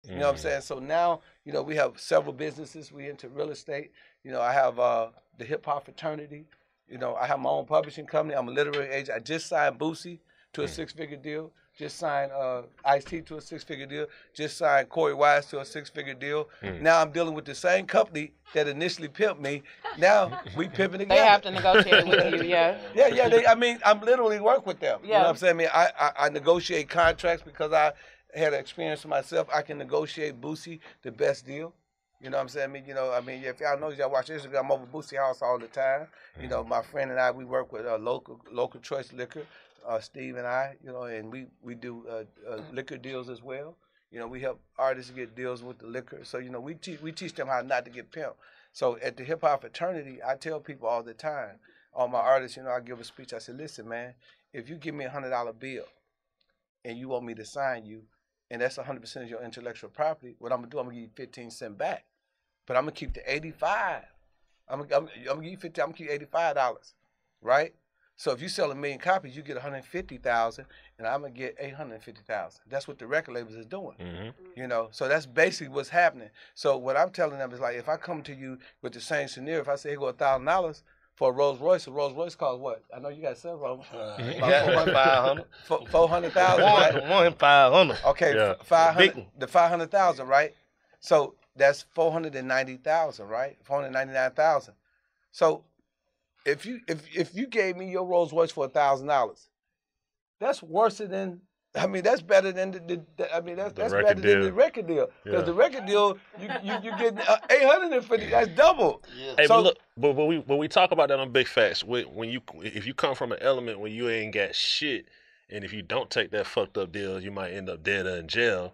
You know what I'm saying? So now, you know, we have several businesses. We into real estate. You know, I have the hip hop fraternity. You know, I have my own publishing company. I'm a literary agent. I just signed Boosie to a 6-figure deal. Just signed Ice-T to a 6-figure deal. Just signed Corey Wise to a 6-figure deal. Now I'm dealing with the same company that initially pimped me. Now we pimping together. They have to negotiate with you, yeah. Yeah. I mean, I'm literally work with them. Yeah. You know what I'm saying? I mean, I negotiate contracts because I had an experience for myself. I can negotiate Boosie the best deal. You know what I'm saying? I mean, if y'all know, y'all watch Instagram, I'm over Boosie House all the time. You know, my friend and I, we work with local choice liquor, Steve and I, you know, and we do liquor deals as well. You know, we help artists get deals with the liquor. So, you know, we teach them how not to get pimped. So at the hip hop fraternity, I tell people all the time, all my artists, you know, I give a speech. I said, listen, man, if you give me $100 bill and you want me to sign you, and that's 100% of your intellectual property, what I'm gonna do, I'm gonna give you 15 cents back. But I'm gonna keep the 85. I'm gonna give you 50. I'm gonna keep $85, right? So if you sell 1 million copies, you get 150,000, and I'm gonna get 850,000. That's what the record labels is doing. You know, so that's basically what's happening. So what I'm telling them is like, if I come to you with the same scenario, if I say, here go $1,000 for a Rolls Royce costs what? I know you got several. $500. 400,000, right? 500. Okay, Yeah. 500. The 500,000, right? So that's 490,000, right? 499,000. So if you gave me your Rolls Royce for $1,000, that's worse than. I mean, that's better than that's better than the record deal. Because the record deal, you get 850. That's double. Yeah. Hey, so, but look, when we talk about that on Big Facts, if you come from an element where you ain't got shit, and if you don't take that fucked up deal, you might end up dead or in jail.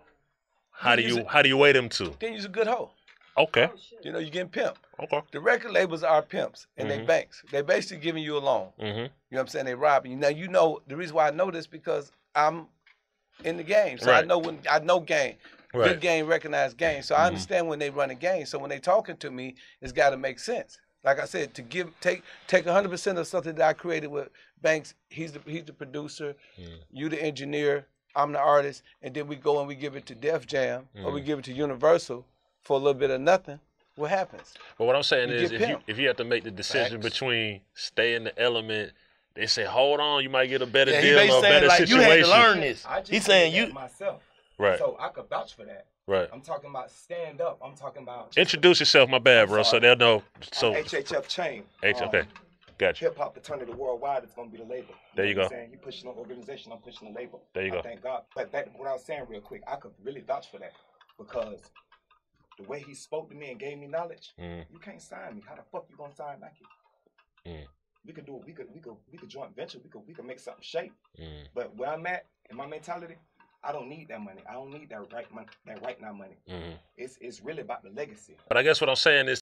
How do you weigh them two? Then you're a good hoe. Okay. You know, you're getting pimped. Okay. The record labels are pimps and they banks. They basically giving you a loan. You know what I'm saying? They robbing you. Now you know the reason why I know this because I'm in the game. So I know game. Right. Good game, recognized game. So I understand when they run a game. So when they talking to me, it's gotta make sense. Like I said, to take 100% of something that I created with Banks, he's the producer, you the engineer, I'm the artist, and then we go and we give it to Def Jam or we give it to Universal for a little bit of nothing. What happens? But what I'm saying is if you have to make the decision between stay in the element, they say, hold on, you might get a better deal or a better like, situation. You had to learn this. He's saying you myself. Right. So I could vouch for that. Right. I'm talking about stand up. I'm talking about introduce yourself, my bad, bro, so they'll know. So HHF Chain. Okay. Gotcha. Hip Hop Fraternity Worldwide is gonna be the label. There you go. He pushing an organization, I'm pushing a label. There you go. Thank God. But what I was saying real quick, I could really vouch for that because the way he spoke to me and gave me knowledge, you can't sign me. How the fuck you gonna sign Nike? We could do it. We could joint venture. We could make something shake. But where I'm at in my mentality, I don't need that money. I don't need that right now money. It's really about the legacy. But I guess what I'm saying is